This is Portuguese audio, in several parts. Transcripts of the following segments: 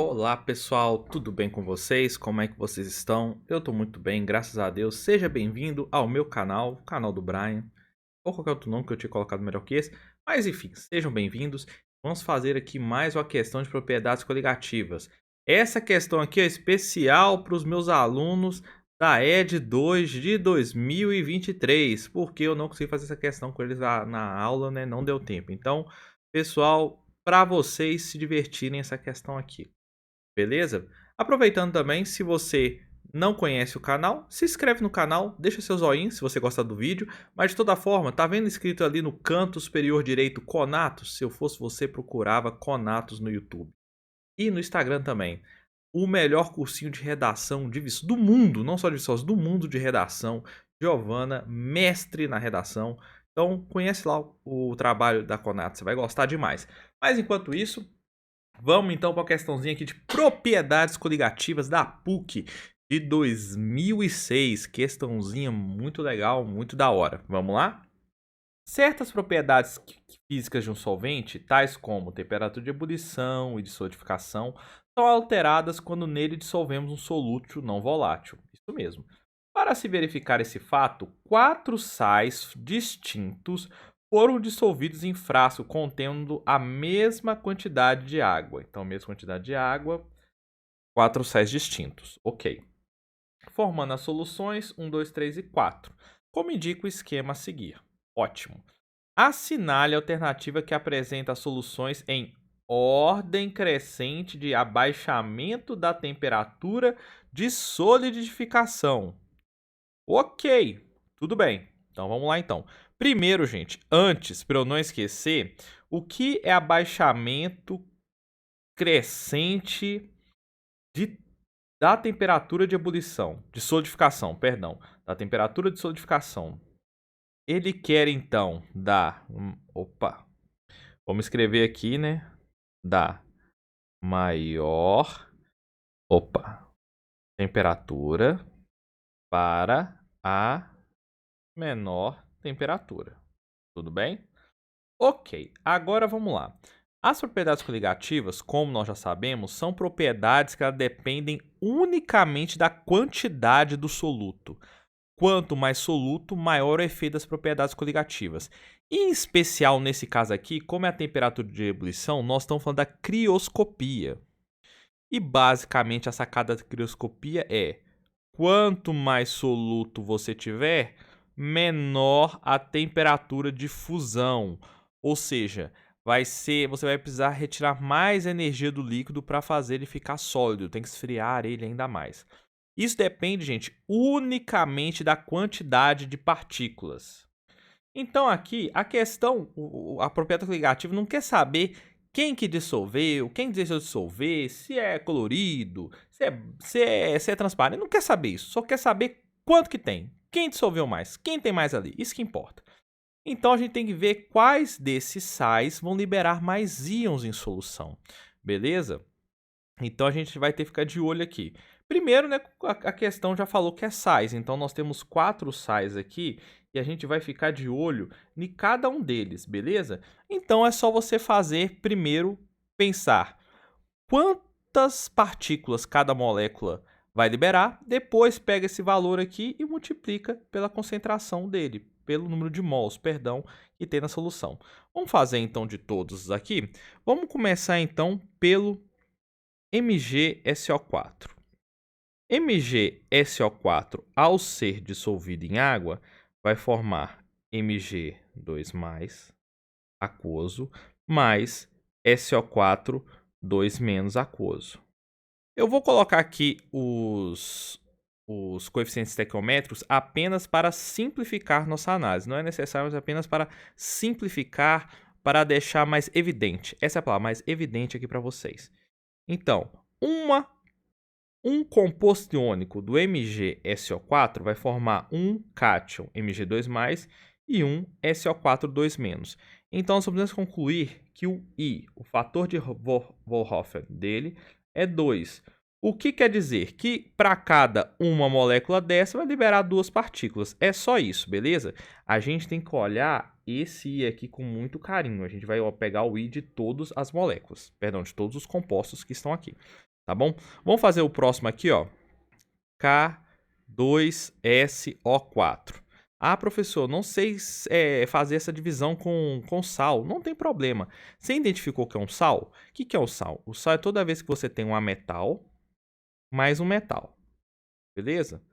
Olá pessoal, tudo bem com vocês? Como é que vocês estão? Eu tô muito bem, graças a Deus. Seja bem-vindo ao meu canal, o canal do Brian, ou qualquer outro nome que eu tinha colocado melhor que esse. Mas enfim, sejam bem-vindos. Vamos fazer aqui mais uma questão de propriedades coligativas. Essa questão aqui é especial para os meus alunos da ED 2 de 2023, porque eu não consegui fazer essa questão com eles na aula, né? Não deu tempo. Então, pessoal, para vocês se divertirem essa questão aqui. Beleza? Aproveitando também, se você não conhece o canal, se inscreve no canal, deixa seu joinha se você gostar do vídeo, mas de toda forma, tá vendo escrito ali no canto superior direito Conatos? Se eu fosse você, procurava Conatos no YouTube. E no Instagram também. O melhor cursinho de redação do mundo, não só de sós, do mundo de redação. Giovana, mestre na redação. Então, conhece lá o trabalho da Conatos, você vai gostar demais. Mas enquanto isso, vamos então para a questãozinha aqui de propriedades coligativas da PUC de 2006. Questãozinha muito legal, muito da hora. Vamos lá? Certas propriedades físicas de um solvente, tais como temperatura de ebulição e de solidificação, são alteradas quando nele dissolvemos um solútil não volátil. Isso mesmo. Para se verificar esse fato, 4 sais distintos foram dissolvidos em frasco contendo a mesma quantidade de água. Então, a mesma quantidade de água, 4 sais distintos. Ok. Formando as soluções 1, 2, 3 e 4, como indica o esquema a seguir. Ótimo. Assinale a alternativa que apresenta as soluções em ordem crescente de abaixamento da temperatura de solidificação. Ok, tudo bem. Então vamos lá então. Primeiro, gente, antes, para eu não esquecer, o que é abaixamento crescente da temperatura de ebulição, de solidificação, perdão, da temperatura de solidificação? Ele quer então da, vamos escrever aqui, né? Da maior, temperatura para a menor temperatura. Tudo bem? Ok, agora vamos lá. As propriedades coligativas, como nós já sabemos, são propriedades que dependem unicamente da quantidade do soluto. Quanto mais soluto, maior o efeito das propriedades coligativas. Em especial nesse caso aqui, como é a temperatura de ebulição, nós estamos falando da crioscopia. E basicamente a sacada da crioscopia é: quanto mais soluto você tiver, menor a temperatura de fusão. Ou seja, você vai precisar retirar mais energia do líquido para fazer ele ficar sólido, tem que esfriar ele ainda mais. Isso depende, gente, unicamente da quantidade de partículas. Então aqui, a questão, a propriedade coligativa não quer saber quem que dissolveu, quem deixou de dissolver, se é colorido, se é transparente. Não quer saber isso, só quer saber quanto que tem, quem dissolveu mais, quem tem mais ali, isso que importa. Então a gente tem que ver quais desses sais vão liberar mais íons em solução, beleza? Então a gente vai ter que ficar de olho aqui. Primeiro, né, a questão já falou que é sais, então nós temos 4 sais aqui e a gente vai ficar de olho em cada um deles, beleza? Então é só você fazer primeiro pensar quantas partículas cada molécula vai liberar, depois pega esse valor aqui e multiplica pela concentração dele, pelo número de mols, perdão, que tem na solução. Vamos fazer então de todos aqui? Vamos começar então pelo MgSO4. MgSO4, ao ser dissolvido em água, vai formar Mg2+, aquoso, mais SO4, 2- aquoso. Eu vou colocar aqui os coeficientes estequiométricos apenas para simplificar nossa análise. Não é necessário, mas apenas para simplificar, para deixar mais evidente. Essa é a palavra, mais evidente aqui para vocês. Então, um composto iônico do MgSO4 vai formar um cátion Mg2+, e um SO4 2-. Então, nós podemos concluir que o I, o fator de Volhoffen dele, é 2. O que quer dizer? Que para cada uma molécula dessa vai liberar 2 partículas. É só isso, beleza? A gente tem que olhar esse I aqui com muito carinho. A gente vai pegar o I de todas as moléculas, perdão, de todos os compostos que estão aqui. tá bom? Vamos fazer o próximo aqui, ó. K2SO4. Ah, professor, não sei fazer essa divisão com sal. Não tem problema. Você identificou que é um sal? O que é o sal? O sal é toda vez que você tem um ametal mais um metal. Beleza?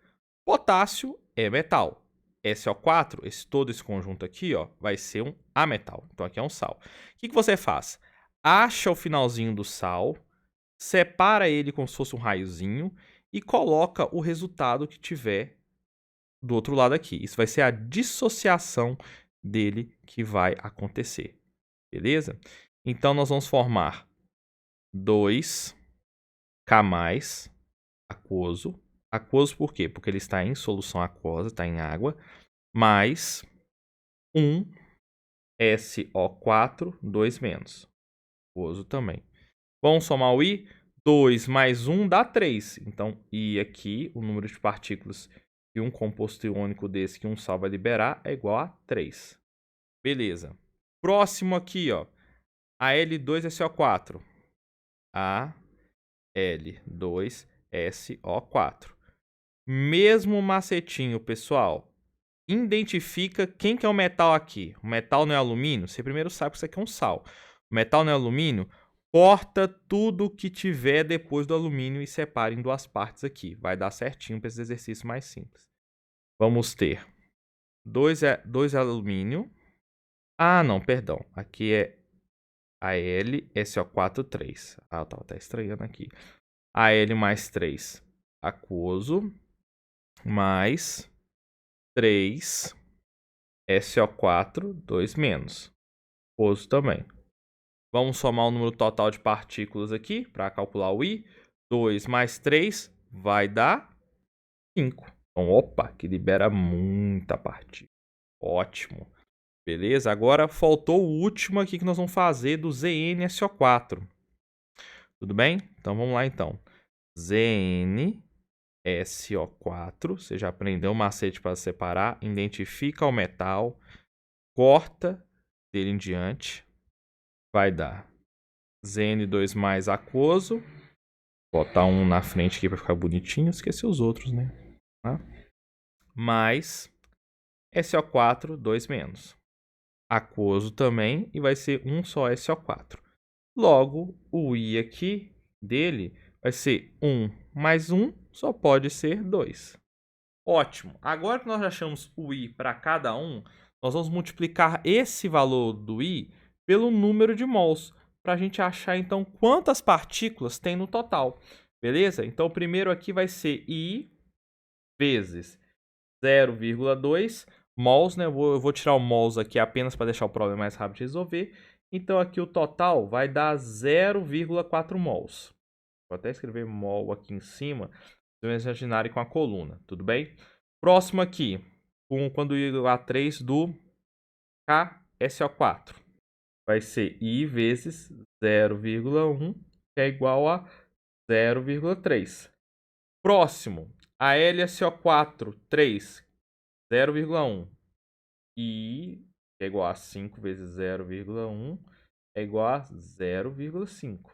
Potássio é metal. SO4, todo esse conjunto aqui, ó, vai ser um ametal. Então aqui é um sal. O que você faz? Acha o finalzinho do sal, separa ele como se fosse um raiozinho e coloca o resultado que tiver do outro lado aqui. Isso vai ser a dissociação dele que vai acontecer. Beleza? Então nós vamos formar 2K+, aquoso. Aquoso por quê? Porque ele está em solução aquosa, está em água, mais 1SO4, 2-. Aquoso também. Vamos somar o I? 2 mais 1 dá 3. Então, I aqui, o número de partículas que um composto iônico desse que um sal vai liberar é igual a 3. Beleza. Próximo aqui, ó. Al2SO4. Al2SO4. Mesmo macetinho, pessoal. Identifica quem que é o metal aqui. O metal não é alumínio? Você primeiro sabe que isso aqui é um sal. O metal não é alumínio? Corta tudo que tiver depois do alumínio e separa em duas partes aqui. Vai dar certinho para esse exercício mais simples. Vamos ter 2 alumínio. Ah, não, perdão. Aqui é AlSO4, 3. Ah, eu estava até estranhando aqui. Al mais 3 aquoso, mais 3 SO4, 2-. Aquoso também. Vamos somar o número total de partículas aqui para calcular o I. 2 mais 3 vai dar 5. Então, opa, que libera muita partícula. Ótimo. Beleza? Agora faltou o último aqui que nós vamos fazer do ZnSO4. Tudo bem? Então, vamos lá então. ZnSO4. Você já aprendeu o macete para separar. Identifica o metal. Corta dele em diante. Vai dar Zn2 mais aquoso. Botar um na frente aqui para ficar bonitinho. Esqueci os outros, né? Tá? Mais SO4, 2-. Aquoso também. E vai ser um só SO4. Logo, o I aqui dele vai ser 1 mais 1. Só pode ser 2. Ótimo. Agora que nós já achamos o I para cada um, nós vamos multiplicar esse valor do I pelo número de mols, para a gente achar, então, quantas partículas tem no total. Beleza? Então, o primeiro aqui vai ser I vezes 0,2 mols, né? Eu vou tirar o mols aqui apenas para deixar o problema mais rápido de resolver. Então, aqui o total vai dar 0,4 mols. Vou até escrever mol aqui em cima, para vocês imaginarem com a coluna, tudo bem? Próximo aqui, quando I igual a 3 do KSO4. Vai ser I vezes 0,1, que é igual a 0,3. Próximo, a LSO4, 3, 0,1. I, que é igual a 5 vezes 0,1, é igual a 0,5.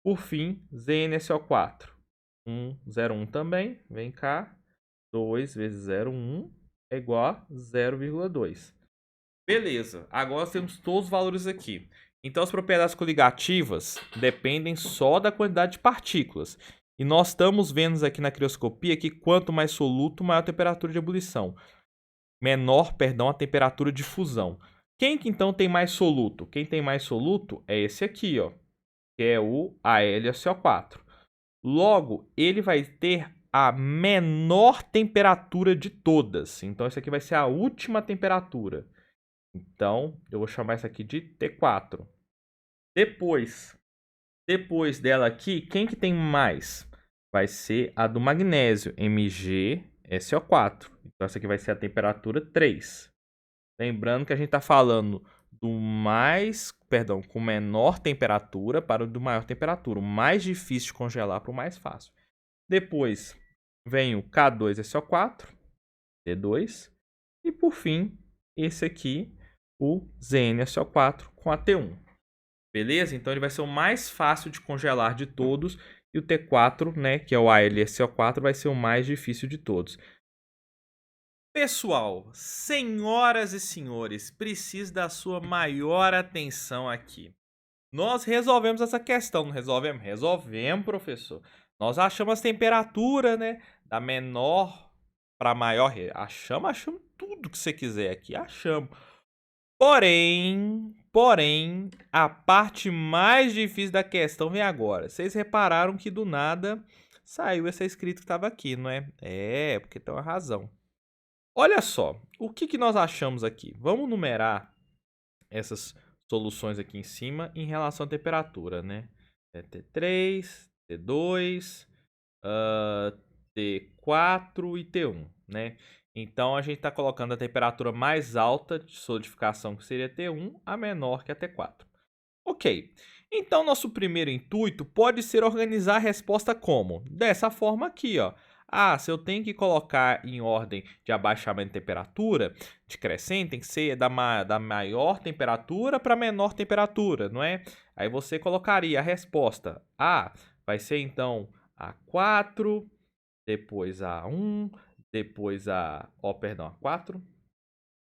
Por fim, ZnSO4, 0,1 também, vem cá. 2 vezes 0,1 é igual a 0,2. Beleza, agora temos todos os valores aqui. Então, as propriedades coligativas dependem só da quantidade de partículas. E nós estamos vendo aqui na crioscopia que quanto mais soluto, maior a temperatura de ebulição. Menor, perdão, a temperatura de fusão. Quem que então tem mais soluto? Quem tem mais soluto é esse aqui, ó, que é o AlSO4. Logo, ele vai ter a menor temperatura de todas. Então, essa aqui vai ser a última temperatura. Então, eu vou chamar essa aqui de T4. Depois dela aqui, quem que tem mais? Vai ser a do magnésio, MgSO4. Então, essa aqui vai ser a temperatura 3. Lembrando que a gente está falando com menor temperatura para o do maior temperatura. O mais difícil de congelar para o mais fácil. Depois vem o K2SO4, T2. E por fim, esse aqui, o ZnSO4 com a T1. Beleza? Então ele vai ser o mais fácil de congelar de todos. E o T4, né, que é o AlSO4, vai ser o mais difícil de todos. Pessoal, senhoras e senhores, preciso da sua maior atenção aqui. Nós resolvemos essa questão, não resolvemos? Resolvemos, professor. Nós achamos as temperaturas, né, da menor para maior. Achamos tudo que você quiser aqui, achamos. Porém, a parte mais difícil da questão vem agora. Vocês repararam que do nada saiu essa escrita que estava aqui, não é? É, porque tem uma razão. Olha só, o que nós achamos aqui? Vamos numerar essas soluções aqui em cima em relação à temperatura, né? É T3, T2, T4 e T1, né? Então, a gente está colocando a temperatura mais alta de solidificação, que seria T1, a menor que a T4. Ok. Então, nosso primeiro intuito pode ser organizar a resposta como? Dessa forma aqui, ó. Ah, se eu tenho que colocar em ordem de abaixamento de temperatura, de crescente, tem que ser da maior temperatura para a menor temperatura, não é? Aí você colocaria a resposta. A vai ser então A4, depois A1, depois A4.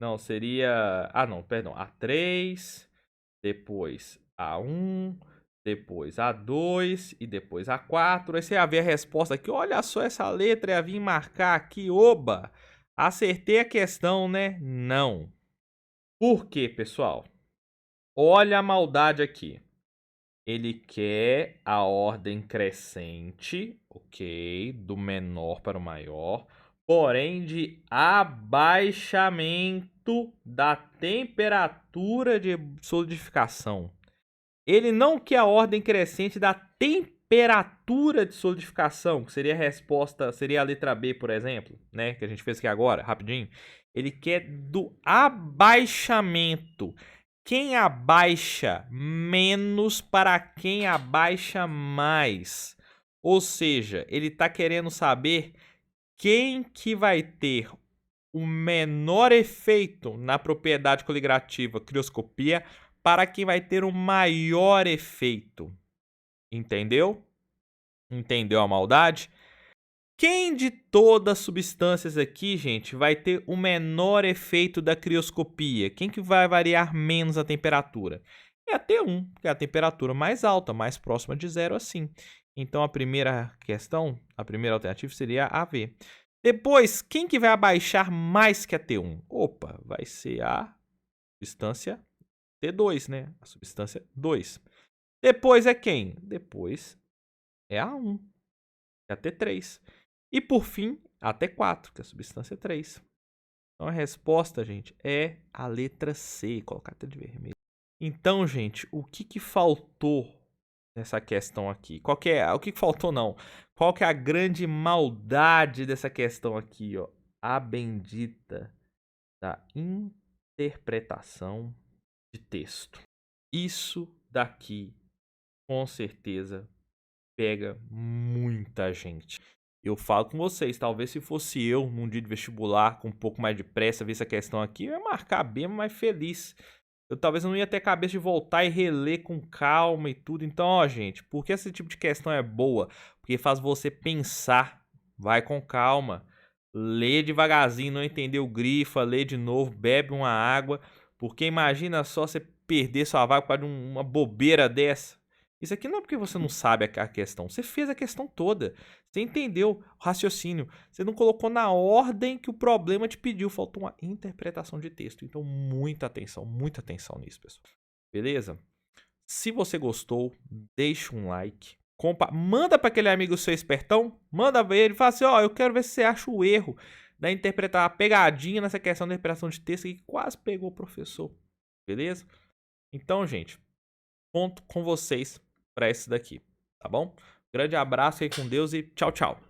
Não, seria... Ah, não, perdão. A3, depois A1, depois A2 e depois A4. Aí você ia ver a resposta aqui. Olha só essa letra, ia vir marcar aqui. Oba! Acertei a questão, né? Não. Por quê, pessoal? Olha a maldade aqui. Ele quer a ordem crescente, ok? Do menor para o maior. Porém, de abaixamento da temperatura de solidificação. Ele não quer a ordem crescente da temperatura de solidificação, que seria a resposta, seria a letra B, por exemplo, né? Que a gente fez aqui agora, rapidinho. Ele quer do abaixamento. Quem abaixa menos para quem abaixa mais. Ou seja, ele está querendo saber quem que vai ter o menor efeito na propriedade coligativa crioscopia para quem vai ter o maior efeito. Entendeu? Entendeu a maldade? Quem de todas as substâncias aqui, gente, vai ter o menor efeito da crioscopia? Quem que vai variar menos a temperatura? É a T1, que é a temperatura mais alta, mais próxima de zero assim. Então, a primeira questão, a primeira alternativa seria a V. Depois, quem que vai abaixar mais que a T1? Opa, vai ser a substância T2, né? A substância 2. Depois é quem? Depois é a 1, que é a T3. E por fim, a T4, que é a substância 3. Então a resposta, gente, é a letra C. Colocar até de vermelho. Então, gente, o que faltou nessa questão aqui? O que faltou não? Qual que é a grande maldade dessa questão aqui, ó? A bendita da interpretação de texto. Isso daqui, com certeza, pega muita gente. Eu falo com vocês, talvez se fosse eu num dia de vestibular com um pouco mais de pressa ver essa questão aqui, eu ia marcar bem mais feliz. Eu talvez não ia ter cabeça de voltar e reler com calma e tudo. Então, ó, gente, por que esse tipo de questão é boa? Porque faz você pensar. Vai com calma. Lê devagarzinho, não entendeu, grifa, lê de novo, bebe uma água. Porque imagina só você perder sua vaga por causa de uma bobeira dessa. Isso aqui não é porque você não sabe a questão. Você fez a questão toda. Você entendeu o raciocínio. Você não colocou na ordem que o problema te pediu. Faltou uma interpretação de texto. Então, muita atenção nisso, pessoal. Beleza? Se você gostou, deixa um like. Manda para aquele amigo seu espertão. Manda ver ele. Fala assim, ó, eu quero ver se você acha o erro da interpretar a pegadinha nessa questão da interpretação de texto que quase pegou o professor. Beleza? Então, gente, conto com vocês para esse daqui, tá bom? Grande abraço aí com Deus e tchau, tchau.